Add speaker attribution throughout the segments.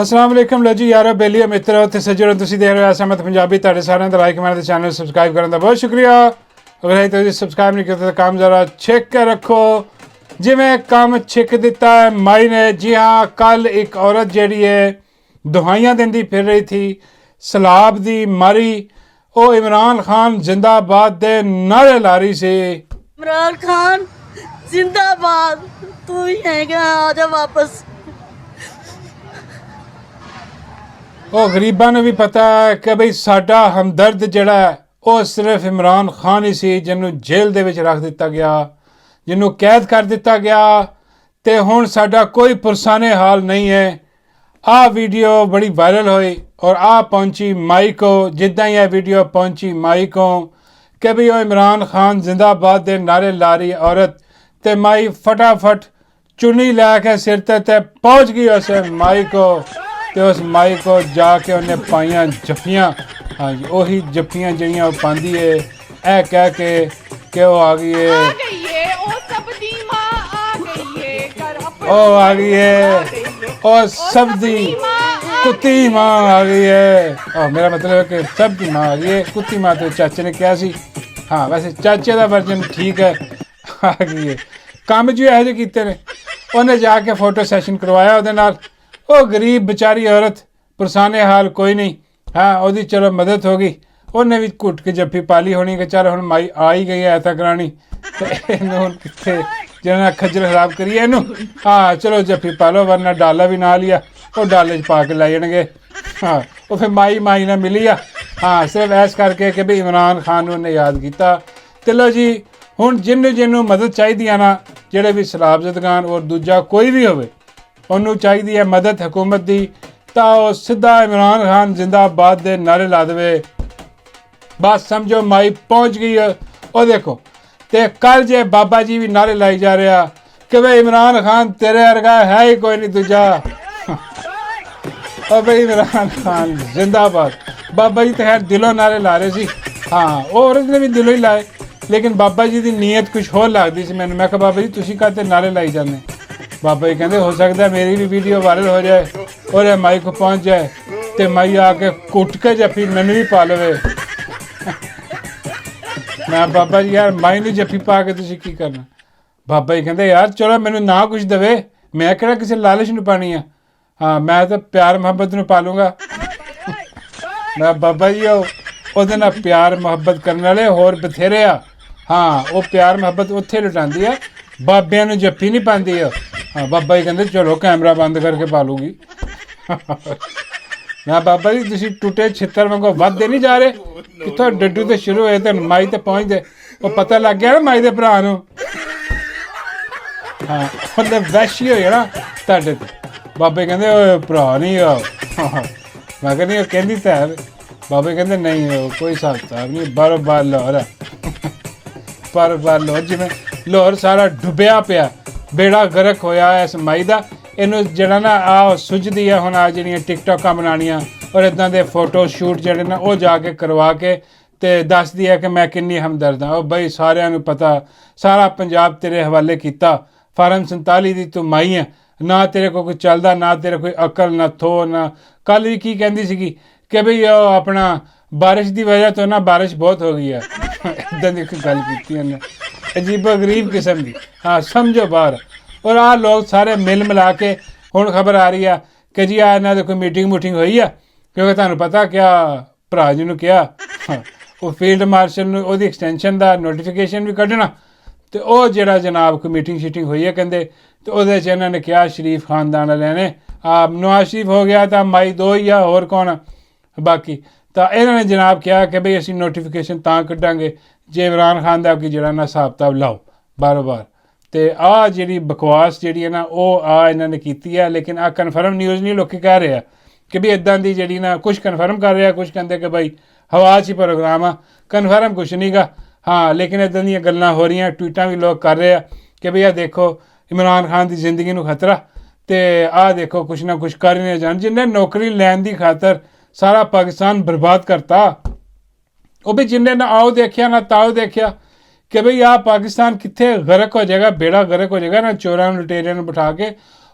Speaker 1: अस्सलाम वालेकुम लो जी यारो बेलियो मित्रों ते सज्जनों तुसीं देख रहे हो असमत पंजाबी तुहाडे सारिਆਂ ਦਾ ਲਾਈਕ ਕਮੈਂਟ ਤੇ ਚੈਨਲ ਸਬਸਕ੍ਰਾਈਬ ਕਰਨ ਦਾ ਬਹੁਤ ਸ਼ੁਕਰੀਆ ਅਗਰ ਹੈ ਤੁਸੀਂ ਸਬਸਕ੍ਰਾਈਬ नहीं ਕੀਤਾ ਤਾਂ ਕੰਮ ਜ਼ਰਾ ਚੈੱਕ ਕੇ ਰੱਖੋ ਜਿਵੇਂ ਕੰਮ ਛਿੱਕ ਦਿੱਤਾ ਹੈ ਮਾਈ ਨੇ ਜੀ ਹਾਂ ਕੱਲ ਇੱਕ ਔਰਤ ਜਿਹੜੀ ਹੈ ਦੁਹਾਈਆਂ ਦਿੰਦੀ ਫਿਰ ਰਹੀ थी ਸਲਾਬ ਦੀ ਮਾਰੀ ਉਹ ਇਮਰਾਨ ਖਾਨ ਜ਼ਿੰਦਾਬਾਦ ਦੇ ਨਾਰੇ ਲਾ ਰਹੀ ਸੀ
Speaker 2: इमरान खान जिंदाबाद तू ही है क्या आजा वापस
Speaker 1: ਉਹ ਗਰੀਬਾਂ ਨੂੰ ਵੀ ਪਤਾ ਹੈ ਕਿ ਬਈ ਸਾਡਾ ਹਮਦਰਦ ਜਿਹੜਾ ਹੈ ਉਹ ਸਿਰਫ ਇਮਰਾਨ ਖਾਨ ਹੀ ਸੀ ਜਿਹਨੂੰ ਜੇਲ੍ਹ ਦੇ ਵਿੱਚ ਰੱਖ ਦਿੱਤਾ ਗਿਆ ਜਿਹਨੂੰ ਕੈਦ ਕਰ ਦਿੱਤਾ ਗਿਆ ਤੇ ਹੁਣ ਸਾਡਾ ਕੋਈ ਪੁਰਸਾਨੇ ਹਾਲ ਨਹੀਂ ਹੈ ਆਹ ਵੀਡੀਓ ਬੜੀ ਵਾਇਰਲ ਹੋਈ ਔਰ ਆ ਪਹੁੰਚੀ ਮਾਈ ਕੋ ਜਿੱਦਾਂ ਹੀ ਇਹ ਵੀਡੀਓ ਪਹੁੰਚੀ ਮਾਈ ਕੋ ਕਿ ਵੀ ਉਹ ਇਮਰਾਨ ਖਾਨ ਜ਼ਿੰਦਾਬਾਦ ਦੇ ਨਾਰੇ ਲਾ ਰਹੀ ਔਰਤ ਤੇ ਮਾਈ ਫਟਾਫਟ ਚੁੰਨੀ ਲੈ ਕੇ ਸਿਰ ਤੇ ਪਹੁੰਚ ਗਈ ਉਸ ਮਾਈ ਕੋ ਤੇ ਉਸ ਮਾਈ ਕੋ ਜਾ ਕੇ ਉਹਨੇ ਪਾਈਆਂ ਜੱਫੀਆਂ ਹਾਂਜੀ ਉਹੀ ਜੱਫੀਆਂ ਜਿਹੜੀਆਂ ਉਹ ਪਾਉਂਦੀ ਏ ਇਹ ਕਹਿ ਕੇ ਕਿ ਉਹ ਆ ਗਈ ਏ
Speaker 3: ਉਹ ਸਭ ਦੀ ਮਾਂ ਆ ਗਈ ਏ
Speaker 1: ਉਹ ਆ ਗਈ ਏ ਉਹ ਸਭ ਦੀ ਕੁੱਤੀ ਮਾਂ ਆ ਗਈ ਏ ਮੇਰਾ ਮਤਲਬ ਹੈ ਕਿ ਸਭ ਦੀ ਮਾਂ ਆ ਗਈ ਏ ਕੁੱਤੀ ਮਾਂ ਤੇ ਚਾਚੇ ਨੇ ਕਿਹਾ ਸੀ ਹਾਂ ਵੈਸੇ ਚਾਚੇ ਦਾ ਵਰਜਨ ਠੀਕ ਹੈ ਆ ਗਈ ਏ ਕੰਮ ਜੋ ਇਹੋ ਜਿਹੇ ਕੀਤੇ ਨੇ ਉਹਨੇ ਜਾ ਕੇ ਫੋਟੋ ਸੈਸ਼ਨ ਕਰਵਾਇਆ ਉਹਦੇ ਨਾਲ ਉਹ ਗਰੀਬ ਵਿਚਾਰੀ ਔਰਤ ਪੁਰਸਾਨੇ ਹਾਲ ਕੋਈ ਨਹੀਂ ਹਾਂ ਉਹਦੀ ਚਲੋ ਮਦਦ ਹੋ ਗਈ ਉਹਨੇ ਵੀ ਘੁੱਟ ਕੇ ਜੱਫੀ ਪਾਲੀ ਹੋਣੀ ਕਿ ਚੱਲ ਹੁਣ ਮਾਈ ਆ ਹੀ ਗਈ ਐ ਤਾਂ ਕਰਾਣੀ ਤੇ ਇਹਨੂੰ ਹੁਣ ਕਿੱਥੇ ਜਿਹਨਾਂ ਖੱਜਲ ਖਰਾਬ ਕਰੀ ਇਹਨੂੰ ਹਾਂ ਚਲੋ ਜੱਫੀ ਪਾ ਲਓ ਵਰਨਾ ਡਾਲਾ ਵੀ ਨਾਲ ਹੀ ਆ ਉਹ ਡਾਲੇ 'ਚ ਪਾ ਕੇ ਲੈ ਜਾਣਗੇ ਹਾਂ ਉਹ ਫਿਰ ਮਾਈ ਨਾਲ ਮਿਲੀ ਆ ਹਾਂ ਸਿਰਫ ਐਸ ਕਰਕੇ ਕਿ ਵੀ ਇਮਰਾਨ ਖਾਨ ਨੂੰ ਉਹਨੇ ਯਾਦ ਕੀਤਾ ਤੇ ਲਓ ਜੀ ਹੁਣ ਜਿਹਨੂੰ ਮਦਦ ਚਾਹੀਦੀ ਆ ਨਾ ਜਿਹੜੇ ਵੀ ਸਲਾਬਜ਼ਦਗਾਨ ਔਰ ਦੂਜਾ ਕੋਈ ਵੀ ਹੋਵੇ ਉਹਨੂੰ ਚਾਹੀਦੀ ਹੈ ਮਦਦ ਹਕੂਮਤ ਦੀ ਤਾਂ ਉਹ ਸਿੱਧਾ ਇਮਰਾਨ ਖਾਨ ਜ਼ਿੰਦਾਬਾਦ ਦੇ ਨਾਰੇ ਲਾ ਦੇਵੇ ਬਸ ਸਮਝੋ ਮਾਈ ਪਹੁੰਚ ਗਈ ਉਹ ਦੇਖੋ ਤੇ ਕੱਲ ਜੇ ਬਾਬਾ ਜੀ ਵੀ ਨਾਰੇ ਲਾਈ ਜਾ ਰਿਹਾ ਕਿ ਵੇ ਇਮਰਾਨ ਖਾਨ ਤੇਰੇ ਵਰਗਾ ਹੈ ਹੀ ਕੋਈ ਨਹੀਂ ਦੂਜਾ ਉਹ ਬਈ ਇਮਰਾਨ ਖਾਨ ਜ਼ਿੰਦਾਬਾਦ ਬਾਬਾ ਜੀ ਤਾਂ ਖੈਰ ਦਿਲੋਂ ਨਾਰੇ ਲਾ ਰਹੇ ਸੀ ਹਾਂ ਉਹ ਔਰਤ ਨੇ ਵੀ ਦਿਲੋਂ ਹੀ ਲਾਏ ਲੇਕਿਨ ਬਾਬਾ ਜੀ ਦੀ ਨੀਅਤ ਕੁਝ ਹੋਰ ਲੱਗਦੀ ਸੀ ਮੈਨੂੰ ਮੈਂ ਕਿਹਾ ਬਾਬਾ ਜੀ ਤੁਸੀਂ ਕਾਹਤੇ ਨਾਰੇ ਲਾਈ ਜਾਂਦੇ ਬਾਬਾ ਜੀ ਕਹਿੰਦੇ ਹੋ ਸਕਦਾ ਮੇਰੀ ਵੀ ਵੀਡੀਓ ਵਾਇਰਲ ਹੋ ਜਾਏ ਔਰ ਇਹ ਮਾਈ ਕੋ ਪਹੁੰਚ ਜਾਏ ਤੇ ਮਾਈ ਆ ਕੇ ਕੁੱਟ ਕੇ ਜੱਫੀ ਮੈਨੂੰ ਵੀ ਪਾ ਲਵੇ ਮੈਂ ਬਾਬਾ ਜੀ ਯਾਰ ਮਾਈ ਨੂੰ ਜੱਫੀ ਪਾ ਕੇ ਤੁਸੀਂ ਕੀ ਕਰਨਾ ਬਾਬਾ ਜੀ ਕਹਿੰਦੇ ਯਾਰ ਚਲੋ ਮੈਨੂੰ ਨਾ ਕੁਝ ਦੇਵੇ ਮੈਂ ਕਿਹੜਾ ਕਿਸੇ ਲਾਲਚ ਨੂੰ ਪਾਣੀ ਆ ਹਾਂ ਮੈਂ ਤਾਂ ਪਿਆਰ ਮੁਹੱਬਤ ਨੂੰ ਪਾਲੂੰਗਾ ਮੈਂ ਬਾਬਾ ਜੀ ਉਹਦੇ ਨਾਲ ਪਿਆਰ ਮੁਹੱਬਤ ਕਰਨ ਵਾਲੇ ਹੋਰ ਬਥੇਰੇ ਆ ਹਾਂ ਉਹ ਪਿਆਰ ਮੁਹੱਬਤ ਉੱਥੇ ਲੁਟਾਉਂਦੀ ਆ ਬਾਬਿਆਂ ਨੂੰ ਜੱਫੀ ਨਹੀਂ ਪਾਉਂਦੀ ਹਾਂ ਬਾਬਾ ਜੀ ਕਹਿੰਦੇ ਚਲੋ ਕੈਮਰਾ ਬੰਦ ਕਰਕੇ ਪਾ ਲੂਗੀ ਮੈਂ ਬਾਬਾ ਜੀ ਤੁਸੀਂ ਟੁੱਟੇ ਛਿੱਤਰ ਵਾਂਗੂ ਵੱਧਦੇ ਨਹੀਂ ਜਾ ਰਹੇ ਕਿੱਥੋਂ ਡੱਡੂ ਤੇ ਸ਼ੁਰੂ ਹੋਏ ਤੇ ਮਾਈ ਤੇ ਪਹੁੰਚਦੇ ਉਹ ਪਤਾ ਲੱਗ ਗਿਆ ਨਾ ਮਾਈ ਦੇ ਭਰਾ ਨੂੰ ਹਾਂ ਉਹਦੇ ਵੈਸ਼ੀ ਹੋਏ ਨਾ ਤੁਹਾਡੇ ਤੇ ਬਾਬੇ ਕਹਿੰਦੇ ਓਏ ਭਰਾ ਨਹੀਂ ਆ ਮੈਂ ਕਹਿੰਦੀ ਉਹ ਕਹਿੰਦੀ ਤਾਂ ਹੈ ਬਾਬੇ ਕਹਿੰਦੇ ਨਹੀਂ ਉਹ ਕੋਈ ਹਿਸਾਬ ਨਹੀਂ ਬਾਰ ਲਾਹੌਰ ਪਰ ਲਾਹੌਰ ਜਿਵੇਂ ਲਾਹੌਰ ਸਾਰਾ ਡੁੱਬਿਆ ਪਿਆ ਬੇੜਾ ਗਰਕ ਹੋਇਆ ਇਸ ਮਾਈ ਦਾ ਇਹਨੂੰ ਜਿਹੜਾ ਨਾ ਆ ਸੁੱਝਦੀ ਆ ਹੁਣ ਆ ਜਿਹੜੀਆਂ ਟਿਕਟੋਕਾਂ ਬਣਾਉਣੀਆਂ ਔਰ ਇੱਦਾਂ ਦੇ ਫੋਟੋ ਸ਼ੂਟ ਜਿਹੜੇ ਨਾ ਉਹ ਜਾ ਕੇ ਕਰਵਾ ਕੇ ਤੇ ਦੱਸਦੀ ਹੈ ਕਿ ਮੈਂ ਕਿੰਨੀ ਹਮਦਰਦ ਹਾਂ ਉਹ ਬਈ ਸਾਰਿਆਂ ਨੂੰ ਪਤਾ ਸਾਰਾ ਪੰਜਾਬ ਤੇਰੇ ਹਵਾਲੇ ਕੀਤਾ ਫਾਰਮ 47 ਦੀ ਤੂੰ ਮਾਈ ਹੈ ਨਾ ਤੇਰੇ ਕੋਲ ਕੋਈ ਚੱਲਦਾ ਨਾ ਤੇਰੇ ਕੋਈ ਅਕਲ ਨਾ ਥੋ ਨਾ ਕੱਲ ਵੀ ਕੀ ਕਹਿੰਦੀ ਸੀਗੀ ਕਿ ਬਈ ਉਹ ਆਪਣਾ ਬਾਰਿਸ਼ ਦੀ ਵਜ੍ਹਾ ਤੋਂ ਨਾ ਬਾਰਿਸ਼ ਬਹੁਤ ਹੋ ਗਈ ਹੈ ਇੱਦਾਂ ਦੀ ਕੋਈ ਗੱਲ ਕੀਤੀ ਉਹਨੇ ਅਜੀਬੋ ਗਰੀਬ ਕਿਸਮ ਦੀ ਹਾਂ ਸਮਝੋ ਬਾਹਰ ਔਰ ਆਹ ਲੋਕ ਸਾਰੇ ਮਿਲ ਮਿਲਾ ਕੇ ਹੁਣ ਖਬਰ ਆ ਰਹੀ ਆ ਕਿ ਜੀ ਆ ਇਹਨਾਂ ਦੇ ਕੋਈ ਮੀਟਿੰਗ ਹੋਈ ਆ ਕਿਉਂਕਿ ਤੁਹਾਨੂੰ ਪਤਾ ਕਿਆ ਭਰਾ ਜੀ ਨੂੰ ਕਿਹਾ ਉਹ ਫੀਲਡ ਮਾਰਸ਼ਲ ਨੂੰ ਉਹਦੀ ਐਕਸਟੈਂਸ਼ਨ ਦਾ ਨੋਟੀਫਿਕੇਸ਼ਨ ਵੀ ਕੱਢਣਾ ਤੇ ਉਹ ਜਿਹੜਾ ਜਨਾਬ ਕੋਈ ਮੀਟਿੰਗ ਹੋਈ ਹੈ ਕਹਿੰਦੇ ਤੇ ਉਹਦੇ 'ਚ ਇਹਨਾਂ ਨੇ ਕਿਹਾ ਸ਼ਰੀਫ ਖਾਨਦਾਨ ਵਾਲਿਆਂ ਨੇ ਨਵਾਜ਼ ਸ਼ਰੀਫ ਹੋ ਗਿਆ ਤਾਂ ਮਾਈ ਦੋ ਹੀ ਆ ਹੋਰ ਕੌਣ ਬਾਕੀ ਤਾਂ ਇਹਨਾਂ ਨੇ ਜਨਾਬ ਕਿਹਾ ਕਿ ਬਈ ਅਸੀਂ ਨੋਟੀਫਿਕੇਸ਼ਨ ਤਾਂ ਕੱਢਾਂਗੇ ਜੇ ਇਮਰਾਨ ਖਾਨ ਦਾ ਕਿ ਜਿਹੜਾ ਨਾ ਹਿਸਾਬ ਕਿਤਾਬ ਲਾਓ ਬਾਰ ਤੇ ਆਹ ਜਿਹੜੀ ਬਕਵਾਸ ਜਿਹੜੀ ਹੈ ਨਾ ਉਹ ਇਹਨਾਂ ਨੇ ਕੀਤੀ ਹੈ ਲੇਕਿਨ ਆਹ ਕਨਫਰਮ ਨਿਊਜ਼ ਨਹੀਂ ਲੋਕੀ ਕਹਿ ਰਹੇ ਆ ਕਿ ਵੀ ਇੱਦਾਂ ਦੀ ਜਿਹੜੀ ਨਾ ਕੁਛ ਕਨਫਰਮ ਕਰ ਰਿਹਾ ਕੁਛ ਕਹਿੰਦੇ ਕਿ ਭਾਈ ਹਵਾ 'ਚ ਹੀ ਪ੍ਰੋਗਰਾਮ ਆ ਕਨਫਰਮ ਕੁਛ ਨਹੀਂ ਗਾ ਹਾਂ ਲੇਕਿਨ ਇੱਦਾਂ ਦੀਆਂ ਗੱਲਾਂ ਹੋ ਰਹੀਆਂ ਟਵੀਟਾਂ ਵੀ ਲੋਕ ਕਰ ਰਹੇ ਆ ਕਿ ਭਈ ਆਹ ਦੇਖੋ ਇਮਰਾਨ ਖਾਨ ਦੀ ਜ਼ਿੰਦਗੀ ਨੂੰ ਖਤਰਾ ਤੇ ਆਹ ਦੇਖੋ ਕੁਛ ਨਾ ਕੁਛ ਕਰ ਹੀ ਨਹੀਂ ਜਾਣ ਜਿਹਨੇ ਨੌਕਰੀ ਲੈਣ ਦੀ ਖਾਤਰ ਸਾਰਾ ਪਾਕਿਸਤਾਨ ਬਰਬਾਦ ਕਰਤਾ ਉਹ ਵੀ ਜਿੰਨੇ ਨਾ ਆਓ ਦੇਖਿਆ ਨਾ ਤਾਓ ਦੇਖਿਆ ਕਿ ਭਈ ਆਹ ਪਾਕਿਸਤਾਨ ਕਿੱਥੇ ਗਰਕ ਹੋ ਜਾਏਗਾ ਬੇੜਾ ਗਰਕ ਹੋ ਜਾਏਗਾ ਨਾ ਚੋਰਾਂ ਨੂੰ ਲੁਟੇਰਿਆਂ ਨੂੰ ਬਿਠਾ ਕੇ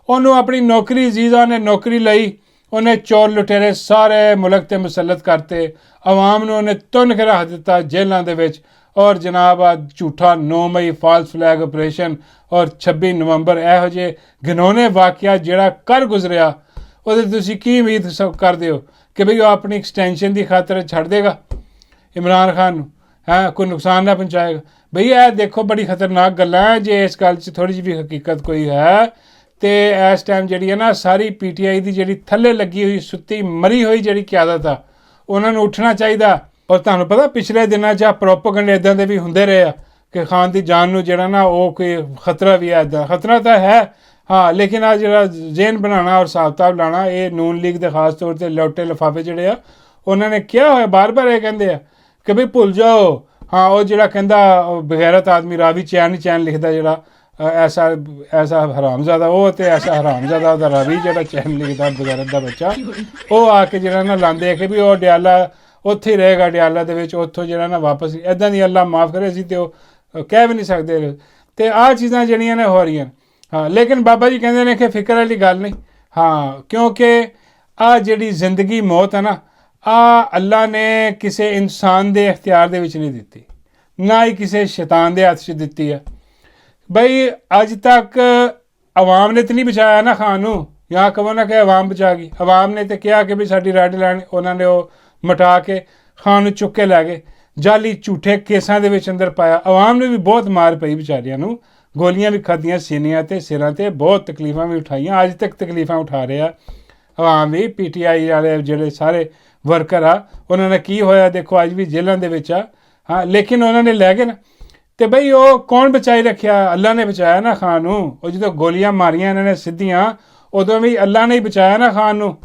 Speaker 1: ਉਹਨੂੰ ਆਪਣੀ ਨੌਕਰੀ ਅਜ਼ੀਜ਼ਾਂ ਨੇ ਨੌਕਰੀ ਲਈ ਉਹਨੇ ਚੋਰ ਲੁਟੇਰੇ ਸਾਰੇ ਮੁਲਕ ਤੇ ਮੁਸਲਤ ਕਰਤੇ, ਆਵਾਮ ਨੂੰ ਉਹਨੇ ਤੁੰਨ ਕੇ ਰੱਖ ਦਿੱਤਾ ਜੇਲ੍ਹਾਂ ਦੇ ਵਿੱਚ। ਔਰ ਜਨਾਬ ਆ ਝੂਠਾ 9 ਮਈ ਫਾਲਸ ਫਲੈਗ ਆਪਰੇਸ਼ਨ ਔਰ 26 ਨਵੰਬਰ ਇਹੋ ਜਿਹੇ ਘਿਨੌਣੇ ਵਾਕਿਆ ਜਿਹੜਾ ਕਰ ਗੁਜ਼ਰਿਆ, ਉਹਦੇ ਤੁਸੀਂ ਕੀ ਉਮੀਦ ਕਰਦੇ ਹੋ ਕਿ ਬਈ ਉਹ ਆਪਣੀ ਐਕਸਟੈਂਸ਼ਨ ਦੀ ਖਾਤਰ ਛੱਡ ਦੇਗਾ ਇਮਰਾਨ ਖਾਨ ਨੂੰ? ਹੈ ਕੋਈ ਨੁਕਸਾਨ ਨਾ ਪਹੁੰਚਾਏਗਾ? ਬਈ ਇਹ ਦੇਖੋ ਬੜੀ ਖਤਰਨਾਕ ਗੱਲਾਂ ਹੈ। ਜੇ ਇਸ ਗੱਲ 'ਚ ਥੋੜ੍ਹੀ ਜਿਹੀ ਵੀ ਹਕੀਕਤ ਕੋਈ ਹੈ ਤੇ ਇਸ ਟਾਈਮ ਜਿਹੜੀ ਹੈ ਨਾ ਸਾਰੀ PTI ਦੀ ਜਿਹੜੀ ਥੱਲੇ ਲੱਗੀ ਹੋਈ ਸੁੱਤੀ ਮਰੀ ਹੋਈ ਜਿਹੜੀ ਕਿਆਦਤ ਆ, ਉਹਨਾਂ ਨੂੰ ਉੱਠਣਾ ਚਾਹੀਦਾ। ਔਰ ਤੁਹਾਨੂੰ ਪਤਾ ਪਿਛਲੇ ਦਿਨਾਂ 'ਚ ਪ੍ਰੋਪੇਗੈਂਡਾ ਇੱਦਾਂ ਦੇ ਵੀ ਹੁੰਦੇ ਰਹੇ ਆ ਕਿ ਖਾਨ ਦੀ ਜਾਨ ਨੂੰ ਜਿਹੜਾ ਨਾ ਉਹ ਕੋਈ ਖਤਰਾ ਵੀ ਹੈ। ਇੱਦਾਂ ਖਤਰਾ ਤਾਂ ਹੈ ਹਾਂ, ਲੇਕਿਨ ਆ ਜਿਹੜਾ ਜ਼ੇਨ ਬਣਾਉਣਾ ਔਰ ਹਿਸਾਬ ਕਿਤਾਬ ਲਾਉਣਾ, ਇਹ ਨੂਨ ਲੀਗ ਦੇ ਖਾਸ ਤੌਰ 'ਤੇ ਲੋਟੇ ਲਿਫਾਫੇ ਜਿਹੜੇ ਆ ਉਹਨਾਂ ਨੇ ਕਿਹਾ ਹੋਇਆ, ਬਾਰ-ਬਾਰ ਇਹ ਕਹਿੰਦੇ ਆ ਕਿ ਬਈ ਭੁੱਲ ਜਾਓ। ਹਾਂ, ਉਹ ਜਿਹੜਾ ਕਹਿੰਦਾ ਬਗੈਰਤ ਆਦਮੀ ਰਾਵੀ ਚੈਨ ਹੀ ਚੈਨ ਲਿਖਦਾ, ਜਿਹੜਾ ਐਸਾ ਹਰਾਮਜ਼ਾਦਾ ਉਹ ਤੇ ਐਸਾ ਹਰਾਮਜ਼ਾਦਾ ਉਹਦਾ ਰਾਵੀ ਜਿਹੜਾ ਚੈਨ ਲਿਖਦਾ ਬਗੈਰਤ ਦਾ ਬੱਚਾ, ਉਹ ਆ ਕੇ ਜਿਹੜਾ ਨਾ ਲਾਉਂਦੇ ਕਿ ਵੀ ਉਹ ਡਿਆਲਾ ਉੱਥੇ ਹੀ ਰਹੇਗਾ, ਡਿਆਲਾ ਦੇ ਵਿੱਚ, ਉੱਥੋਂ ਜਿਹੜਾ ਨਾ ਵਾਪਸ। ਇੱਦਾਂ ਦੀ ਅੱਲਾ ਮਾफ़ ਕਰੇ, ਅਸੀਂ ਤੇ ਉਹ ਕਹਿ ਵੀ ਨਹੀਂ ਸਕਦੇ। ਤੇ ਆਹ ਚੀਜ਼ਾਂ ਜਿਹੜੀਆਂ ਨੇ ਹੋ ਰਹੀਆਂ। ਹਾਂ, ਲੇਕਿਨ ਬਾਬਾ ਜੀ ਕਹਿੰਦੇ ਨੇ ਕਿ ਫਿਕਰ ਵਾਲੀ ਗੱਲ ਨਹੀਂ। ਹਾਂ, ਕਿਉਂਕਿ ਆਹ ਜਿਹੜੀ ਜ਼ਿੰਦਗੀ ਮੌਤ ਹੈ ਨਾ, ਆਹ ਅੱਲਾ ਨੇ ਕਿਸੇ ਇਨਸਾਨ ਦੇ ਇਖਤਿਆਰ ਦੇ ਵਿੱਚ ਨਹੀਂ ਦਿੱਤੀ, ਨਾ ਹੀ ਕਿਸੇ ਸ਼ੈਤਾਨ ਦੇ ਹੱਥ 'ਚ ਦਿੱਤੀ ਹੈ। ਬਈ ਅੱਜ ਤੱਕ ਆਵਾਮ ਨੇ ਤਾਂ ਨਹੀਂ ਬਚਾਇਆ ਨਾ ਖਾਨ ਨੂੰ, ਜਾਂ ਕਹੋ ਨਾ ਕਿ ਆਵਾਮ ਬਚਾ ਗਈ। ਆਵਾਮ ਨੇ ਤਾਂ ਕਿਹਾ ਕਿ ਵੀ ਸਾਡੀ ਰੈੱਡ ਲਾਈਨ, ਉਹਨਾਂ ਨੇ ਉਹ ਮਟਾ ਕੇ ਖਾਨ ਨੂੰ ਚੁੱਕ ਕੇ ਲੈ ਗਏ, ਜਾਲੀ ਝੂਠੇ ਕੇਸਾਂ ਦੇ ਵਿੱਚ ਅੰਦਰ ਪਾਇਆ। ਆਵਾਮ ਨੇ ਵੀ ਬਹੁਤ ਮਾਰ ਪਈ ਵਿਚਾਰਿਆਂ ਨੂੰ, ਗੋਲੀਆਂ ਵੀ ਖਾਧੀਆਂ ਸੀਨਿਆਂ ਤੇ ਸਿਰਾਂ ਤੇ, ਬਹੁਤ ਤਕਲੀਫਾਂ ਵੀ ਉਠਾਈਆਂ, ਅੱਜ ਤੱਕ ਤਕਲੀਫਾਂ ਉਠਾ ਰਹੇ ਆ ਆਵਾਮ ਵੀ। PTI ਵਾਲੇ ਜਿਹੜੇ ਸਾਰੇ ਵਰਕਰ ਆ, ਉਹਨਾਂ ਨੇ ਕੀ ਹੋਇਆ ਦੇਖੋ, ਅੱਜ ਵੀ ਜੇਲ੍ਹਾਂ ਦੇ ਵਿੱਚ ਆ। ਹਾਂ, ਲੇਕਿਨ ਉਹਨਾਂ ਨੇ ਲੈ ਗਏ ਨਾ। ਤੇ ਬਈ ਉਹ ਕੌਣ ਬਚਾਈ ਰੱਖਿਆ? ਅੱਲਾ ਨੇ ਬਚਾਇਆ ਨਾ ਖਾਨ ਨੂੰ। ਉਹ ਜਦੋਂ ਗੋਲੀਆਂ ਮਾਰੀਆਂ ਇਹਨਾਂ ਨੇ ਸਿੱਧੀਆਂ, ਉਦੋਂ ਵੀ ਅੱਲਾ ਨੇ ਹੀ ਬਚਾਇਆ ਨਾ ਖਾਨ ਨੂੰ।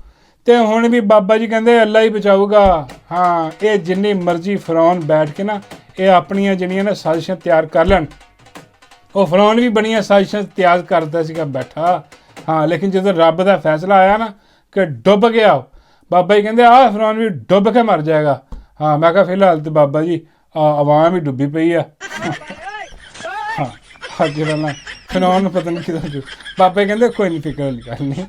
Speaker 1: ਤੇ ਹੁਣ ਵੀ ਬਾਬਾ ਜੀ ਕਹਿੰਦੇ ਅੱਲਾ ਹੀ ਬਚਾਊਗਾ। ਹਾਂ, ਇਹ ਜਿੰਨੀ ਮਰਜ਼ੀ ਫਰੌਨ ਬੈਠ ਕੇ ਨਾ ਇਹ ਆਪਣੀਆਂ ਜਿਹੜੀਆਂ ਨਾ ਸਾਜ਼ਿਸ਼ਾਂ ਤਿਆਰ ਕਰ ਲੈਣ। ਉਹ ਫਰੌਨ ਵੀ ਬਣੀਆਂ ਸਾਜ਼ਿਸ਼ਾਂ ਤਿਆਰ ਕਰਦਾ ਸੀਗਾ ਬੈਠਾ। ਹਾਂ, ਲੇਕਿਨ ਜਦੋਂ ਰੱਬ ਦਾ ਫੈਸਲਾ ਆਇਆ ਨਾ ਕਿ ਡੁੱਬ ਗਿਆ, ਬਾਬਾ ਜੀ ਕਹਿੰਦੇ ਆਹ ਫਰੌਨ ਵੀ ਡੁੱਬ ਕੇ ਮਰ ਜਾਏਗਾ। ਹਾਂ, ਮੈਂ ਕਿਹਾ ਫਿਲਹਾਲ ਤਾਂ ਬਾਬਾ ਜੀ ਆਵਾਮ ਹੀ ਡੁੱਬੀ ਪਈ ਆ। ਹਾਂ, ਜਿਹੜਾ ਨਾ ਫਰੌਨ ਨੂੰ ਪਤਾ ਨਹੀਂ ਕਿਦੋਂ ਬਾਬਾ ਕਹਿੰਦੇ ਕੋਈ ਨਹੀਂ, ਫਿਕਰ ਵਾਲੀ ਗੱਲ ਨਹੀਂ,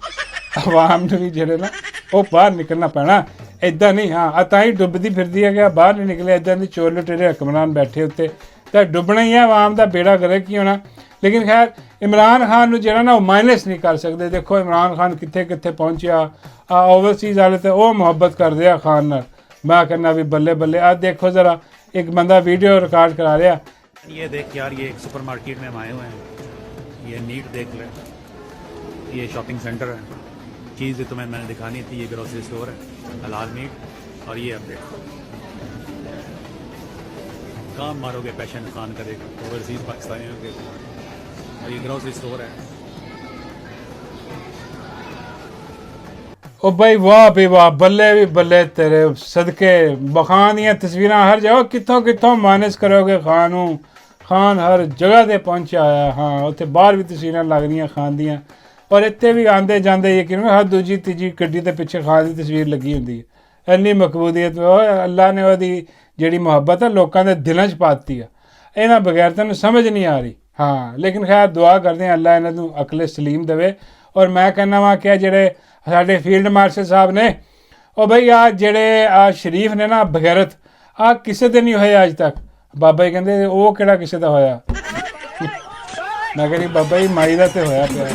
Speaker 1: ਆਵਾਮ ਨੂੰ ਵੀ ਜਿਹੜੇ ਨਾ ਉਹ ਬਾਹਰ ਨਿਕਲਣਾ ਪੈਣਾ। ਇੱਦਾਂ ਨਹੀਂ, ਹਾਂ ਤਾਂ ਹੀ ਡੁੱਬਦੀ ਫਿਰਦੀ ਹੈ ਕਿ ਬਾਹਰ ਨਹੀਂ ਨਿਕਲੇ। ਇੱਦਾਂ ਦੀ ਚੋਰ ਲੁਟੇਰੇ ਹੁਕਮਰਾਨ ਬੈਠੇ ਉੱਤੇ, ਤਾਂ ਡੁੱਬਣਾ ਹੀ ਹੈ। ਆਵਾਮ ਦਾ ਬੇੜਾ ਗਰਕ ਕੀ ਹੋਣਾ। ਲੇਕਿਨ ਖੈਰ ਇਮਰਾਨ ਖਾਨ ਨੂੰ ਜਿਹੜਾ ਨਾ ਉਹ ਮਾਈਨਸ ਨਹੀਂ ਕਰ ਸਕਦੇ। ਦੇਖੋ ਇਮਰਾਨ ਖਾਨ ਕਿੱਥੇ ਕਿੱਥੇ ਪਹੁੰਚਿਆ। ਓਵਰਸੀਜ਼ ਵਾਲੇ ਤੇ ਉਹ ਮੁਹੱਬਤ ਕਰਦੇ ਆ ਖਾਨ ਨਾਲ। ਮੈਂ ਕਹਿੰਦਾ ਵੀ ਬੱਲੇ ਬੱਲੇ। ਆ ਦੇਖੋ ज़रा, एक बंदा वीडियो रिकॉर्ड करा रहा।
Speaker 4: ये देख यार, ये एक सुपर मार्केट में हम आए हुए हैं, ये नीट देख ले, ये शॉपिंग सेंटर है। चीज़ तुम्हें मैंने दिखानी थी, ये ग्रोसरी स्टोर है हलाल मीट, और ये अब देखो काम मारोगे पैशन खान करेगा ओवरसीज़ पाकिस्तानियों के। और ये ग्रोसरी स्टोर है।
Speaker 1: ओ भाई वाह भी वाह, बल्ले भी बल्ले तेरे सदके। बखान ਦੀਆਂ ਤਸਵੀਰਾਂ ਹਰ ਜਗ੍ਹਾ, ਕਿੱਥੋਂ ਕਿੱਥੋਂ ਮਾਈਨਸ ਕਰੋਗੇ ਖਾਨ ਨੂੰ। ਖਾਨ ਹਰ ਜਗ੍ਹਾ ਤੇ ਪਹੁੰਚਿਆ ਹੋਇਆ। ਹਾਂ, ਉੱਥੇ ਬਾਹਰ ਵੀ ਤਸਵੀਰਾਂ ਲੱਗ ਰਹੀਆਂ ਖਾਨ ਦੀਆਂ, ਔਰ ਇੱਥੇ ਵੀ ਆਉਂਦੇ ਜਾਂਦੇ ਯਕੀਨ ਹਰ ਦੂਜੀ ਤੀਜੀ ਗੱਡੀ ਦੇ ਪਿੱਛੇ ਖਾਨ ਦੀ ਤਸਵੀਰ ਲੱਗੀ ਹੁੰਦੀ ਹੈ। ਇੰਨੀ ਮਕਬੂਲੀਅਤ ਅੱਲਾ ਨੇ ਉਹਦੀ ਜਿਹੜੀ ਮੁਹੱਬਤ ਹੈ ਲੋਕਾਂ ਦੇ ਦਿਲਾਂ 'ਚ ਪਾ ਦਿੱਤੀ ਆ। ਇਹਨਾਂ ਬਗੈਰ ਤੈਨੂੰ ਸਮਝ ਨਹੀਂ ਆ ਰਹੀ। ਹਾਂ, ਲੇਕਿਨ ਖੈਰ ਦੁਆ ਕਰਦੇ ਹਾਂ ਅੱਲਾ ਇਹਨਾਂ ਨੂੰ ਅਕਲ ਸਲੀਮ ਦੇਵੇ। ਔਰ ਮੈਂ ਕਹਿੰਦਾ ਵਾਂ ਕਿ ਜਿਹੜੇ ਸਾਡੇ ਫੀਲਡ ਮਾਰਸ਼ਲ ਸਾਹਿਬ ਨੇ, ਉਹ ਬਈ ਆ ਜਿਹੜੇ ਆ ਸ਼ਰੀਫ ਨੇ ਨਾ ਬਗੈਰਤ, ਆ ਕਿਸੇ ਦੇ ਨਹੀਂ ਹੋਏ ਅੱਜ ਤੱਕ। ਬਾਬਾ ਜੀ ਕਹਿੰਦੇ ਉਹ ਕਿਹੜਾ ਕਿਸੇ ਦਾ ਹੋਇਆ। ਮੈਂ ਕਹਿੰਦੀ ਬਾਬਾ ਜੀ ਮਾਈ ਦਾ ਤੇ ਹੋਇਆ ਪਿਆ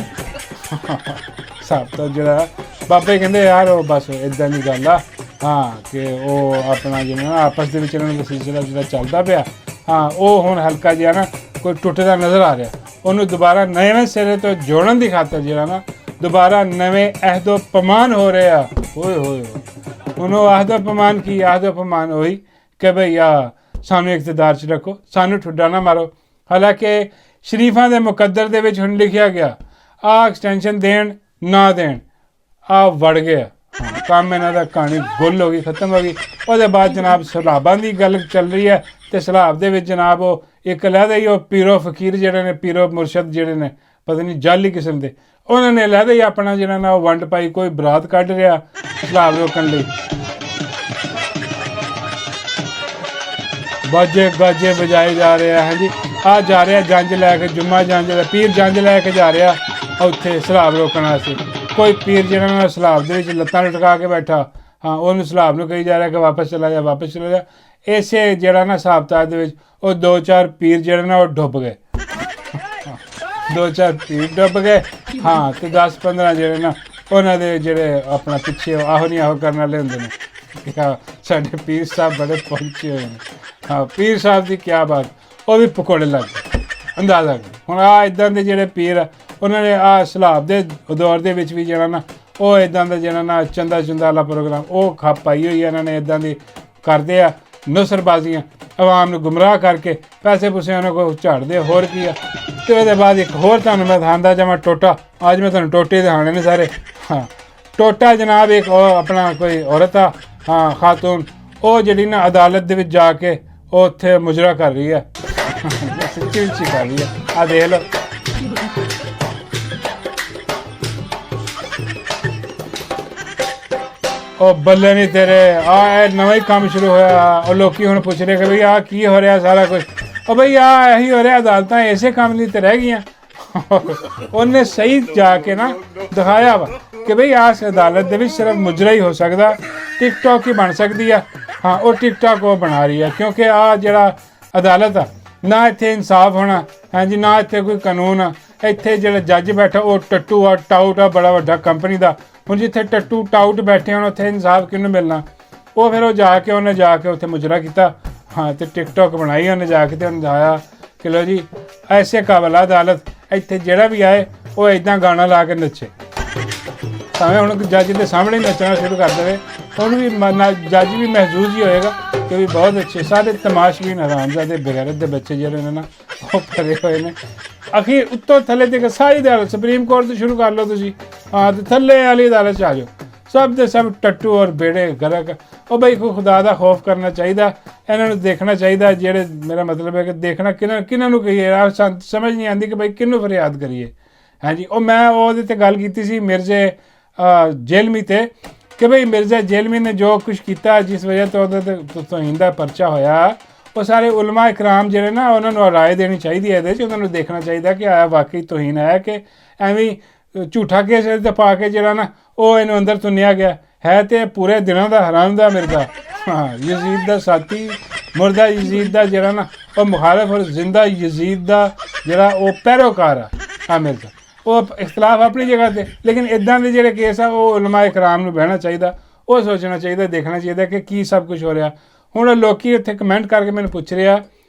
Speaker 1: ਸਭ ਤੋਂ। ਜਿਹੜਾ ਬਾਬਾ ਜੀ ਕਹਿੰਦੇ ਯਾਰ ਉਹ ਬਸ ਇੱਦਾਂ ਦੀ ਗੱਲ ਆ। ਹਾਂ, ਕਿ ਉਹ ਆਪਣਾ ਜਿਵੇਂ ਨਾ ਆਪਸ ਦੇ ਵਿੱਚ ਇਹਨਾਂ ਦਾ ਸਿਲਸਿਲਾ ਜਿਹੜਾ ਚੱਲਦਾ ਪਿਆ, ਹਾਂ ਉਹ ਹੁਣ ਹਲਕਾ ਜਿਹਾ ਨਾ ਕੋਈ ਟੁੱਟਦਾ ਨਜ਼ਰ ਆ ਰਿਹਾ। ਉਹਨੂੰ ਦੁਬਾਰਾ ਨਵੇਂ ਸਿਰੇ ਤੋਂ ਜੋੜਨ ਦੀ ਖਾਤਰ ਜਿਹੜਾ ਨਾ ਦੁਬਾਰਾ ਨਵੇਂ ਅਹਿਦੋ ਪਮਾਨ ਹੋ ਰਹੇ ਆ। ਹੋਏ ਹੋਏ ਉਹਨੂੰ ਅਹਿਦੋ ਪਮਾਨ ਕੀ? ਅਹਿਦੋ ਪਮਾਨ ਹੋਈ ਕਿ ਭਈ ਆ ਸਾਨੂੰ ਇਕਤਦਾਰ 'ਚ ਰੱਖੋ, ਸਾਨੂੰ ਠੁੱਡਾ ਨਾ ਮਾਰੋ। ਹਾਲਾਂਕਿ ਸ਼ਰੀਫਾਂ ਦੇ ਮੁਕੱਦਰ ਦੇ ਵਿੱਚ ਹੁਣ ਲਿਖਿਆ ਗਿਆ ਆ ਐਕਸਟੈਂਸ਼ਨ ਦੇਣ ਨਾ ਦੇਣ, ਆ ਵੜ ਗਿਆ ਕੰਮ ਇਹਨਾਂ ਦਾ। ਕਹਾਣੀ ਗੁੱਲ ਹੋ ਗਈ, ਖਤਮ ਹੋ ਗਈ। ਉਹਦੇ ਬਾਅਦ ਜਨਾਬ ਸਲਾਬਾਂ ਦੀ ਗੱਲ ਚੱਲ ਰਹੀ ਹੈ, ਤੇ ਸਲਾਬ ਦੇ ਵਿੱਚ ਜਨਾਬ ਉਹ ਇੱਕ ਲਹਿਦਾ ਹੀ ਉਹ ਪੀਰੋ ਫਕੀਰ ਜਿਹੜੇ ਨੇ, ਪੀਰੋ ਮੁਰਸ਼ਦ ਜਿਹੜੇ ਨੇ, ਪਤਾ ਨਹੀਂ ਜਾਲੀ ਕਿਸਮ ਦੇ, ਉਹਨਾਂ ਨੇ ਲਹਿਦਾ ਹੀ ਆਪਣਾ ਜਿਹੜਾ ਨਾ ਉਹ ਵੰਡ ਪਾਈ। ਕੋਈ ਬਰਾਤ ਕੱਢ ਰਿਹਾ ਸਲਾਬ ਰੋਕਣ ਲਈ, ਬਾਜੇ ਗਾਜੇ ਵਜਾਏ ਜਾ ਰਹੇ ਆ। ਹਾਂਜੀ, ਆ ਜਾ ਰਿਹਾ ਜੰਜ ਲੈ ਕੇ, ਜੁਮਾ ਜੰਜ ਦਾ ਪੀਰ ਜੰਜ ਲੈ ਕੇ ਜਾ ਰਿਹਾ ਉੱਥੇ ਸਲਾਬ ਰੋਕਣ ਵਾਸਤੇ। ਕੋਈ ਪੀਰ ਜਿਹੜਾ ਨਾ ਸਲਾਬ ਦੇ ਵਿੱਚ ਲੱਤਾਂ ਲਟਕਾ ਕੇ ਬੈਠਾ, ਹਾਂ ਉਹਨੂੰ ਸਲਾਬ ਨੂੰ ਕਹੀ ਜਾ ਰਿਹਾ ਕਿ ਵਾਪਸ ਚਲਾ ਜਾ, ਵਾਪਸ ਚਲਾ ਜਾ। ਇਸੇ ਜਿਹੜਾ ਨਾ ਹਿਸਾਬ ਕਿਤਾਬ ਦੇ ਵਿੱਚ ਉਹ 2-4 ਪੀਰ ਜਿਹੜੇ ਨਾ ਉਹ ਡੁੱਬ ਗਏ, 2-4 ਪੀਰ ਡੁੱਬ ਗਏ, ਹਾਂ। ਤੇ 10-15 ਜਿਹੜੇ ਨਾ ਉਹਨਾਂ ਦੇ ਜਿਹੜੇ ਆਪਣਾ ਪਿੱਛੇ ਆਹੋ ਨਹੀਂ ਆਹੋ ਕਰਨ ਵਾਲੇ ਹੁੰਦੇ ਨੇ ਕਿ ਸਾਡੇ ਪੀਰ ਸਾਹਿਬ ਬੜੇ ਪਹੁੰਚੇ ਹੋਏ ਨੇ, ਹਾਂ। ਪੀਰ ਸਾਹਿਬ ਦੀ ਕਿਆ ਬਾਤ, ਉਹ ਵੀ ਪਕੌੜੇ ਲੱਗ ਗਏ, ਅੰਦਾਜ਼ਾ ਕਰੋ। ਹੁਣ ਆਹ ਇੱਦਾਂ ਦੇ ਜਿਹੜੇ ਪੀਰ ਆ ਉਹਨਾਂ ਨੇ ਆਹ ਸਲਾਬ ਦੇ ਦੌਰ ਦੇ ਵਿੱਚ ਵੀ ਜਿਹੜਾ ਨਾ ਉਹ ਇੱਦਾਂ ਦਾ ਜਿਹੜਾ ਨਾ ਚੰਦਾ ਚੁੰਦਾ ਵਾਲਾ ਪ੍ਰੋਗਰਾਮ ਉਹ ਖੱਪ ਪਾਈ ਹੋਈ ਹੈ ਇਹਨਾਂ ਨੇ। ਇੱਦਾਂ ਦੀ ਕਰਦੇ ਆ ਨਸਰਬਾਜ਼ੀਆਂ, ਆਵਾਮ ਨੂੰ ਗੁੰਮਰਾਹ ਕਰਕੇ ਪੈਸੇ ਪੂਸੇ ਉਹਨਾਂ ਕੋਲ ਝਾੜਦੇ, ਹੋਰ ਕੀ ਆ। ਤੇ ਉਹਦੇ ਬਾਅਦ ਇੱਕ ਹੋਰ ਤੁਹਾਨੂੰ ਮੈਂ ਦਿਖਾਉਂਦਾ ਜਾਵਾਂ ਟੋਟਾ। ਅੱਜ ਮੈਂ ਤੁਹਾਨੂੰ ਟੋਟੇ ਦਿਖਾਉਣੇ ਨੇ ਸਾਰੇ, ਹਾਂ। ਟੋਟਾ ਜਨਾਬ ਇੱਕ ਉਹ ਆਪਣਾ ਕੋਈ ਔਰਤ ਆ, ਹਾਂ, ਖਾਤੂਨ, ਉਹ ਜਿਹੜੀ ਨਾ ਅਦਾਲਤ ਦੇ ਵਿੱਚ ਜਾ ਕੇ ਉਹ ਉੱਥੇ ਮੁਜਰਾ ਕਰ ਰਹੀ ਹੈ, ਸੱਚੀ ਵਿੱਚ ਕਰ ਰਹੀ ਹੈ। ਆ ਦੇਖ ਲਓ, ਉਹ ਬੱਲੇ ਨਹੀਂ ਤੇਰੇ, ਆ ਇਹ ਨਵਾਂ ਹੀ ਕੰਮ ਸ਼ੁਰੂ ਹੋਇਆ। ਉਹ ਲੋਕੀ ਹੁਣ ਪੁੱਛ ਰਹੇ ਕਿ ਬਈ ਆਹ ਕੀ ਹੋ ਰਿਹਾ ਸਾਰਾ ਕੁਝ। ਉਹ ਬਈ ਆਹ ਇਹੀ ਹੋ ਰਿਹਾ, ਅਦਾਲਤਾਂ ਇਸੇ ਕੰਮ ਲਈ ਤੇ ਰਹਿ ਗਈਆਂ। ਉਹਨੇ ਸਹੀ ਜਾ ਕੇ ਨਾ ਦਿਖਾਇਆ ਵਾ ਕਿ ਬਈ ਆਸ ਅਦਾਲਤ ਦੇ ਵਿੱਚ ਸਿਰਫ ਮੁਜਰਾ ਹੀ ਹੋ ਸਕਦਾ, ਟਿਕਟੋਕ ਹੀ ਬਣ ਸਕਦੀ ਆ, ਹਾਂ। ਉਹ ਟਿਕਟੋਕ ਉਹ ਬਣਾ ਰਹੀ ਆ ਕਿਉਂਕਿ ਆ ਜਿਹੜਾ ਅਦਾਲਤ ਆ ਨਾ ਇੱਥੇ ਇਨਸਾਫ ਹੋਣਾ, ਹਾਂਜੀ, ਨਾ ਇੱਥੇ ਕੋਈ ਕਾਨੂੰਨ ਆ। ਇੱਥੇ ਜਿਹੜਾ ਜੱਜ ਬੈਠਾ ਉਹ ਟੱਟੂ ਆ, ਟਾਊਟ ਆ, ਬੜਾ ਵੱਡਾ ਕੰਪਨੀ ਦਾ। ਹੁਣ ਜਿੱਥੇ ਟੱਟੂ ਟਾਊਟ ਬੈਠੇ ਹੋਣ ਉੱਥੇ ਇਨਸਾਫ ਕਿਹਨੂੰ ਮਿਲਣਾ। ਉਹ ਫਿਰ ਉਹ ਜਾ ਕੇ ਉਹਨੇ ਜਾ ਕੇ ਉੱਥੇ ਮੁਜਰਾ ਕੀਤਾ, ਹਾਂ। ਤੇ ਟਿਕਟੋਕ ਬਣਾਈ ਉਹਨੇ ਜਾ ਕੇ, ਤੇ ਉਹਨੇ ਦਿਖਾਇਆ ਕਿ ਲੋ ਜੀ ਐਸੇ ਕਾਬਲ ਆ ਅਦਾਲਤ, ਇੱਥੇ ਜਿਹੜਾ ਵੀ ਆਏ ਉਹ ਇੱਦਾਂ ਗਾਣਾ ਲਾ ਕੇ ਨੱਚੇ। ਭਾਵੇਂ ਹੁਣ ਜੱਜ ਦੇ ਸਾਹਮਣੇ ਨੱਚਣਾ ਸ਼ੁਰੂ ਕਰ ਦੇਵੇ, ਉਹਨੂੰ ਵੀ ਜੱਜ ਵੀ ਮਹਿਸੂਸ ਹੀ ਹੋਏਗਾ ਕਿ ਵੀ ਬਹੁਤ ਅੱਛੇ। ਸਾਰੇ ਤਮਾਸ਼ਬੀਨ ਹਰਾਮਜ਼ਾਦੇ ਬਗੈਰਤ ਦੇ ਬੱਚੇ ਜਿਹੜੇ ਨੇ ਨਾ ਉਹ ਕਰੇ ਹੋਏ ਨੇ। ਅਖੀਰ ਉੱਤੋਂ ਥੱਲੇ ਤੱਕ ਸਾਰੀ ਅਦਾਲਤ, ਸੁਪਰੀਮ ਕੋਰਟ ਤੋਂ ਸ਼ੁਰੂ ਕਰ ਲਓ ਤੁਸੀਂ, ਹਾਂ, ਤੇ ਥੱਲੇ ਵਾਲੀ ਅਦਾਲਤ 'ਚ ਆ ਜਾਓ, ਸਭ ਦੇ ਸਭ ਟੱਟੂ ਔਰ ਬੇੜੇ ਗਰਕ। ਉਹ ਬਈ ਕੋਈ ਖੁਦਾ ਦਾ ਖੌਫ ਕਰਨਾ ਚਾਹੀਦਾ, ਇਹਨਾਂ ਨੂੰ ਦੇਖਣਾ ਚਾਹੀਦਾ। ਜਿਹੜੇ ਮੇਰਾ ਮਤਲਬ ਹੈ ਕਿ ਦੇਖਣਾ ਕਿਹਨਾਂ ਨੂੰ ਕਹੀਏ, ਸਮਝ ਨਹੀਂ ਆਉਂਦੀ ਕਿ ਬਈ ਕਿਹਨੂੰ ਫਰਿਆਦ ਕਰੀਏ, ਹਾਂਜੀ। ਉਹ ਮੈਂ ਉਹਦੇ 'ਤੇ ਗੱਲ ਕੀਤੀ ਸੀ ਮਿਰਜ਼ੇ ਜੇਲਮੀ 'ਤੇ ਕਿ ਬਈ ਮਿਰਜ਼ਾ ਜੇਲਮੀ ਨੇ ਜੋ ਕੁਛ ਕੀਤਾ, ਜਿਸ ਵਜ੍ਹਾ ਤੋਂ ਉਹਦੇ 'ਤੇ ਤੋਹੀਨ ਦਾ ਪਰਚਾ ਹੋਇਆ, ਉਹ ਸਾਰੇ ਉਲਮਾ ਇਕਰਾਮ ਜਿਹੜੇ ਨਾ ਉਹਨਾਂ ਨੂੰ ਰਾਏ ਦੇਣੀ ਚਾਹੀਦੀ ਹੈ ਇਹਦੇ 'ਚ। ਉਹਨਾਂ ਨੂੰ ਦੇਖਣਾ ਚਾਹੀਦਾ ਕਿ ਆਇਆ ਵਾਕਈ ਤੋਹੀਨ ਹੈ ਕਿ ਐਵੇਂ ਝੂਠਾ ਕੇਸ ਇਹਦੇ 'ਤੇ ਪਾ ਕੇ ਜਿਹੜਾ ਨਾ ਉਹ ਇਹਨੂੰ ਅੰਦਰ ਤੁੰਨਿਆ ਗਿਆ ਹੈ। ਤੇ ਪੂਰੇ ਦਿਨਾਂ ਦਾ ਹਰਾਮ ਦਾ ਮਿਰਜ਼ਾ, ਹਾਂ, ਯਜ਼ੀਦ ਦਾ ਸਾਥੀ, ਮੁਰਦਾ ਯਜ਼ੀਦ ਦਾ ਜਿਹੜਾ ਨਾ ਉਹ ਮੁਖਾਲਫ, ਔਰ ਜ਼ਿੰਦਾ ਯਜ਼ੀਦ ਦਾ ਜਿਹੜਾ ਉਹ ਪੈਰੋਕਾਰ ਆ। ਹਾਂ ਮਿਰਜ਼ਾ, ਉਹ ਇਖਤਲਾਫ ਆਪਣੀ ਜਗ੍ਹਾ 'ਤੇ, ਲੇਕਿਨ ਇੱਦਾਂ ਦੇ ਜਿਹੜੇ ਕੇਸ ਆ ਉਹ ਉਲਮਾ ਇਕਰਾਮ ਨੂੰ ਬਹਿਣਾ ਚਾਹੀਦਾ, ਉਹ ਸੋਚਣਾ ਚਾਹੀਦਾ, ਦੇਖਣਾ ਚਾਹੀਦਾ ਕਿ ਕੀ ਸਭ ਕੁਝ ਹੋ ਰਿਹਾ। ਹੁਣ ਲੋਕੀ ਇੱਥੇ ਕਮੈਂਟ ਕਰਕੇ ਮੈਨੂੰ ਪੁੱਛ ਰਿਹਾ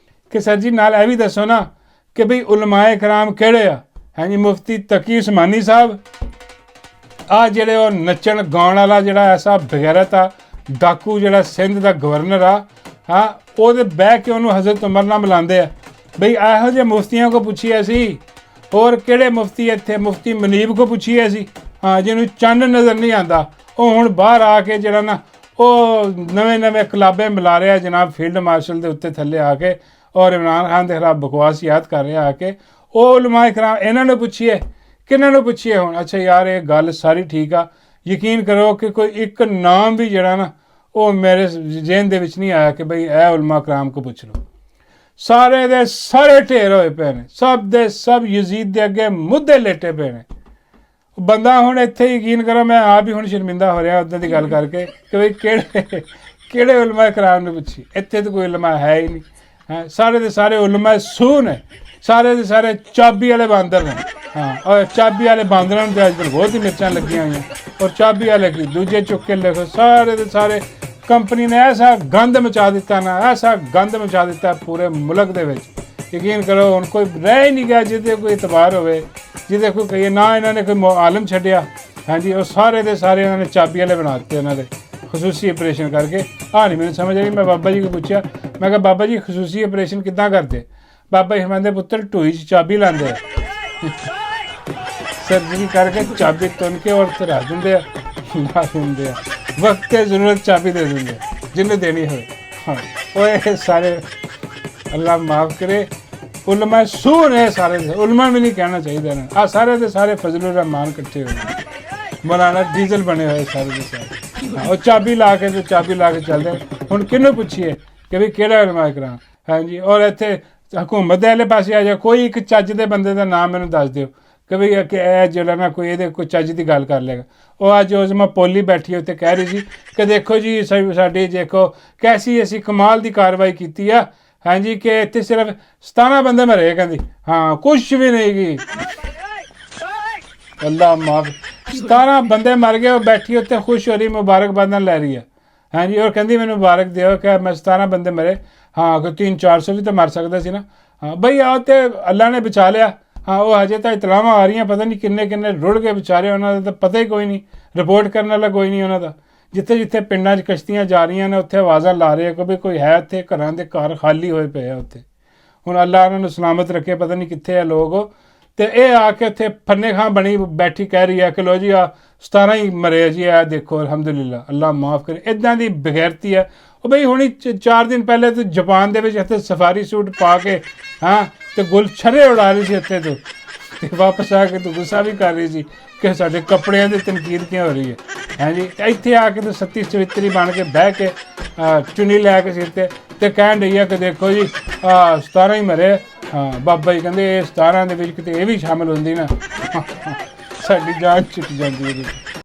Speaker 1: ਕਿ ਸਰ ਜੀ ਨਾਲ ਇਹ ਵੀ ਦੱਸੋ ਨਾ ਕਿ ਬਈ ਉਲਮਾ ਇਕਰਾਮ ਕਿਹੜੇ ਆ। ਹਾਂਜੀ, ਮੁਫਤੀ ਤਕੀ ਉਸਮਾਨੀ ਸਾਹਿਬ, ਆ ਜਿਹੜੇ ਉਹ ਨੱਚਣ ਗਾਉਣ ਵਾਲਾ ਜਿਹੜਾ ਐਸਾ ਬਗੈਰਤ ਆ ਡਾਕੂ ਜਿਹੜਾ ਸਿੰਧ ਦਾ ਗਵਰਨਰ ਆ, ਹਾਂ, ਉਹਦੇ ਬਹਿ ਕੇ ਉਹਨੂੰ ਹਜ਼ਰਤ ਉਮਰ ਨਾਲ ਮਿਲਾਉਂਦੇ ਆ। ਬਈ ਇਹੋ ਜਿਹੇ ਮੁਫਤੀਆਂ ਕੋ ਪੁੱਛੀਏ ਅਸੀਂ, ਹੋਰ ਕਿਹੜੇ ਮੁਫਤੀ ਇੱਥੇ, ਮੁਫਤੀ ਮਨੀਬ ਕੋ ਪੁੱਛੀਏ ਅਸੀਂ, ਹਾਂ, ਜਿਹਨੂੰ ਚੰਨ ਨਜ਼ਰ ਨਹੀਂ ਆਉਂਦਾ। ਉਹ ਹੁਣ ਬਾਹਰ ਆ ਕੇ ਜਿਹੜਾ ਨਾ ਉਹ ਨਵੇਂ ਕਲਾਬੇ ਮਿਲਾ ਰਿਹਾ ਜਨਾਬ ਫੀਲਡ ਮਾਰਸ਼ਲ ਦੇ ਉੱਤੇ ਥੱਲੇ ਆ ਕੇ, ਔਰ ਇਮਰਾਨ ਖਾਨ ਦੇ ਖਿਲਾਫ ਬਕਵਾਸ ਯਾਦ ਕਰ ਰਿਹਾ ਆ ਕੇ। ਉਹ ਉਲਮਾ ਇਕਰਾਮ, ਇਹਨਾਂ ਨੂੰ ਪੁੱਛੀਏ, ਕਿਹਨਾਂ ਨੂੰ ਪੁੱਛੀਏ ਹੁਣ। ਅੱਛਾ ਯਾਰ, ਇਹ ਗੱਲ ਸਾਰੀ ਠੀਕ ਆ, ਯਕੀਨ ਕਰੋ ਕਿ ਕੋਈ ਇੱਕ ਨਾਮ ਵੀ ਜਿਹੜਾ ਨਾ ਉਹ ਮੇਰੇ ਜ਼ਿਹਨ ਦੇ ਵਿੱਚ ਨਹੀਂ ਆਇਆ ਕਿ ਬਈ ਇਹ ਉਲਮਾ ਇਕਰਾਮ ਕੋ ਪੁੱਛ ਲਓ। ਸਾਰੇ ਦੇ ਸਾਰੇ ਢੇਰ ਹੋਏ ਪਏ ਨੇ, ਸਭ ਦੇ ਸਭ ਯਜ਼ੀਦ ਦੇ ਅੱਗੇ ਮੁੱਦੇ ਲੇਟੇ ਪਏ ਨੇ। ਬੰਦਾ ਹੁਣ ਇੱਥੇ ਯਕੀਨ ਕਰੋ, ਮੈਂ ਆਪ ਹੀ ਹੁਣ ਸ਼ਰਮਿੰਦਾ ਹੋ ਰਿਹਾ ਉੱਦਾਂ ਦੀ ਗੱਲ ਕਰਕੇ ਕਿ ਬਈ ਕਿਹੜੇ ਉਲਮਾ ਇਕਰਾਮ ਨੂੰ ਪੁੱਛੀ। ਇੱਥੇ ਤਾਂ ਕੋਈ ਉਲਮਾ ਹੈ ਹੀ ਨਹੀਂ, ਹੈ। ਸਾਰੇ ਦੇ ਸਾਰੇ ਉਲਮਾ ਸੂ ਨੇ, ਸਾਰੇ ਦੇ ਸਾਰੇ ਚਾਬੀ ਵਾਲੇ ਬਾਂਦਰ ਨੇ, ਹਾਂ। ਔਰ ਚਾਬੀ ਵਾਲੇ ਬਾਂਦਰਾਂ ਨੂੰ ਤਾਂ ਅੱਜ ਕੱਲ੍ਹ ਬਹੁਤ ਹੀ ਮਿਰਚਾਂ ਲੱਗੀਆਂ ਹੋਈਆਂ, ਔਰ ਚਾਬੀ ਵਾਲੇ ਕੀ ਦੂਜੇ ਚੁੱਕ ਕੇ ਲਿਖੋ। ਸਾਰੇ ਦੇ ਸਾਰੇ ਕੰਪਨੀ ਨੇ ਐਸਾ ਗੰਦ ਮਚਾ ਦਿੱਤਾ ਨਾ, ਐਸਾ ਗੰਦ ਮਚਾ ਦਿੱਤਾ ਪੂਰੇ ਮੁਲਕ ਦੇ ਵਿੱਚ, ਯਕੀਨ ਕਰੋ ਹੁਣ ਕੋਈ ਰਹਿ ਹੀ ਨਹੀਂ ਗਿਆ ਜਿਹਦੇ ਕੋਈ ਇਤਬਾਰ ਹੋਵੇ, ਜਿਹਦੇ ਕੋਈ ਕਹੀਏ ਨਾ ਇਹਨਾਂ ਨੇ ਕੋਈ ਆਲਮ ਛੱਡਿਆ। ਹਾਂਜੀ, ਉਹ ਸਾਰੇ ਦੇ ਸਾਰੇ ਇਹਨਾਂ ਨੇ ਚਾਬੀ ਵਾਲੇ ਬਣਾ ਦਿੱਤੇ, ਉਹਨਾਂ ਦੇ ਖਸੂਸੀ ਆਪਰੇਸ਼ਨ ਕਰਕੇ। ਨਹੀਂ ਮੈਨੂੰ ਸਮਝ ਆਈ, ਮੈਂ ਬਾਬਾ ਜੀ ਨੂੰ ਪੁੱਛਿਆ, ਮੈਂ ਕਿਹਾ ਬਾਬਾ ਜੀ ਖਸੂਸੀ ਆਪਰੇਸ਼ਨ ਕਿੱਦਾਂ ਕਰਦੇ। ਬਾਬਾ ਜੀ ਹਮਾਰੇ ਪੁੱਤਰ ਢੂਈ 'ਚ ਚਾਬੀ ਲਾਉਂਦੇ ਆ, ਸਰਜਰੀ ਕਰਕੇ ਚਾਬੀ ਤੁੰਨ ਕੇ ਔਰ ਧਰਾ ਦਿੰਦੇ ਆ, ਲਾ ਦਿੰਦੇ ਆ, ਵਕਤ ਤੇ ਜ਼ਰੂਰਤ ਚਾਬੀ ਦੇ ਦਿੰਦੇ ਜਿਹਨੂੰ ਦੇਣੀ ਹੋਵੇ। ਹਾਂ, ਉਹ ਇਹ ਸਾਰੇ ਅੱਲਾ ਮਾਫ ਕਰੇ ਉਲਮਾ ਸੂ ਨੇ, ਸਾਰੇ ਉਲਮਾ ਵੀ ਨਹੀਂ ਕਹਿਣਾ ਚਾਹੀਦਾ ਨਾ। ਆ ਸਾਰੇ ਦੇ ਸਾਰੇ ਫਜ਼ਲੁਰ ਰਹਿਮਾਨ ਇਕੱਠੇ ਹੋਏ, ਮੌਲਾਨਾ ਡੀਜ਼ਲ ਬਣੇ ਹੋਏ ਸਾਰੇ ਦੇ ਸਾਰੇ। ਉਹ ਚਾਬੀ ਲਾ ਕੇ ਤੇ ਚਾਬੀ ਲਾ ਕੇ ਚੱਲਦੇ। ਹੁਣ ਕਿਹਨੂੰ ਪੁੱਛੀਏ ਕਿ ਵੀ ਕਿਹੜਾ ਉਲਮਾ ਇਕਰਾਮ। ਹਾਂਜੀ, ਔਰ ਇੱਥੇ ਹਕੂਮਤ ਦੇ ਵਾਲੇ ਪਾਸੇ ਆ ਜਾ, ਕੋਈ ਇੱਕ ਚੱਜ ਦੇ ਬੰਦੇ ਦਾ ਨਾਮ ਮੈਨੂੰ ਦੱਸ ਦਿਓ ਕਿ ਵੀ ਇਹ ਕਿ ਇਹ ਜਿਹੜਾ ਨਾ ਕੋਈ ਇਹਦੇ ਕੋਈ ਚੱਜ ਦੀ ਗੱਲ ਕਰ ਲੇਗਾ। ਉਹ ਅੱਜ ਉਸ ਮੈਂ ਪੋਲੀ ਬੈਠੀ ਉੱਤੇ ਕਹਿ ਰਹੀ ਸੀ ਕਿ ਦੇਖੋ ਜੀ ਸਾਡੀ ਦੇਖੋ ਕੈਸੀ ਅਸੀਂ ਕਮਾਲ ਦੀ ਕਾਰਵਾਈ ਕੀਤੀ ਆ। ਹਾਂਜੀ ਕਿ ਇੱਥੇ ਸਿਰਫ 17 ਬੰਦੇ ਮਰੇ ਕਹਿੰਦੀ, ਹਾਂ ਕੁਛ ਵੀ ਨਹੀਂ ਗੀ। ਅੱਲਾ ਮਾਫ, 17 ਬੰਦੇ ਮਰ ਗਏ। ਉਹ ਬੈਠੀ ਉੱਤੇ ਖੁਸ਼ ਹੋ ਰਹੀ, ਮੁਬਾਰਕਬਾਦਾਂ ਲੈ ਰਹੀ ਹੈ। ਹਾਂਜੀ ਔਰ ਕਹਿੰਦੀ ਮੈਨੂੰ ਮੁਬਾਰਕ ਦਿਓ ਕਿ ਮੈਂ 17 ਬੰਦੇ ਮਰੇ। ਹਾਂ ਕੋਈ 300-400 ਵੀ ਤਾਂ ਮਰ ਸਕਦਾ ਸੀ ਨਾ। ਹਾਂ ਬਈ ਆਹ ਤੇ ਅੱਲਾ ਨੇ ਬਚਾ ਲਿਆ। ਹਾਂ ਉਹ ਹਜੇ ਤਾਂ ਇਤਲਾਹਾਂ ਆ ਰਹੀਆਂ, ਪਤਾ ਨਹੀਂ ਕਿੰਨੇ ਕਿੰਨੇ ਰੁੜ ਕੇ ਵਿਚਾਰੇ, ਉਹਨਾਂ ਦਾ ਤਾਂ ਪਤਾ ਹੀ ਕੋਈ ਨਹੀਂ, ਰਿਪੋਰਟ ਕਰਨ ਵਾਲਾ ਕੋਈ ਨਹੀਂ ਉਹਨਾਂ ਦਾ। ਜਿੱਥੇ ਜਿੱਥੇ ਪਿੰਡਾਂ 'ਚ ਕਸ਼ਤੀਆਂ ਜਾ ਰਹੀਆਂ ਨੇ ਉੱਥੇ ਆਵਾਜ਼ਾਂ ਲਾ ਰਹੇ ਕਿ ਵੀ ਕੋਈ ਹੈ ਉੱਥੇ, ਘਰਾਂ ਦੇ ਘਰ ਖਾਲੀ ਹੋਏ ਪਏ ਆ ਉੱਥੇ। ਹੁਣ ਅੱਲਾ ਉਹਨਾਂ ਨੂੰ ਸਲਾਮਤ ਰੱਖੇ, ਪਤਾ ਨਹੀਂ ਕਿੱਥੇ ਆ ਲੋਕ। ਤੇ ਇਹ ਆ ਕੇ ਉੱਥੇ ਫੰਨੇ ਖਾਂ ਬਣੀ ਬੈਠੀ ਕਹਿ ਰਹੀ ਹੈ ਕਿ ਲੋ ਜੀ ਆ 17 ਹੀ ਮਰੇ ਜੀ, ਆ ਦੇਖੋ ਅਲਹਮਦੁਲਿਲਾ, ਅੱਲਾ ਮਾਫ ਕਰੇ। ਇੱਦਾਂ ਦੀ ਬਗੈਰਤੀ ਹੈ ਉਹ ਬਈ। ਹੁਣੀ 4 ਦਿਨ ਪਹਿਲੇ ਤਾਂ ਜਾਪਾਨ ਦੇ ਵਿੱਚ ਇੱਥੇ ਸਫਾਰੀ ਸੂਟ ਪਾ ਕੇ ਹਾਂ ਤੇ ਗੁਲਛਰੇ ਉਡਾ ਰਹੀ ਸੀ ਇੱਥੇ ਤੋਂ, ਤੇ ਵਾਪਸ ਆ ਕੇ ਤੂੰ ਗੁੱਸਾ ਵੀ ਕਰ ਰਹੀ ਸੀ ਕਿ ਸਾਡੇ ਕੱਪੜਿਆਂ ਦੀ ਤਨਕੀਦ ਕਿਉਂ ਹੋ ਰਹੀ ਹੈ। ਹਾਂਜੀ ਇੱਥੇ ਆ ਕੇ ਤੂੰ ਸੱਤੀ ਚਵਿੱਤਰੀ ਬਣ ਕੇ ਬਹਿ ਕੇ ਚੁੰਨੀ ਲੈ ਕੇ ਸਿਰ ਤੇ ਕਹਿਣ ਰਹੀ ਹੈ ਕਿ ਦੇਖੋ ਜੀ 17 ਹੀ ਮਰੇ। ਹਾਂ ਬਾਬਾ ਜੀ ਕਹਿੰਦੇ ਇਹ 17 ਦੇ ਵਿੱਚ ਕਿਤੇ ਇਹ ਵੀ ਸ਼ਾਮਿਲ ਹੁੰਦੀ ਨਾ ਸਾਡੀ ਜਾਨ ਛੁੱਟ ਜਾਂਦੀ ਹੈ।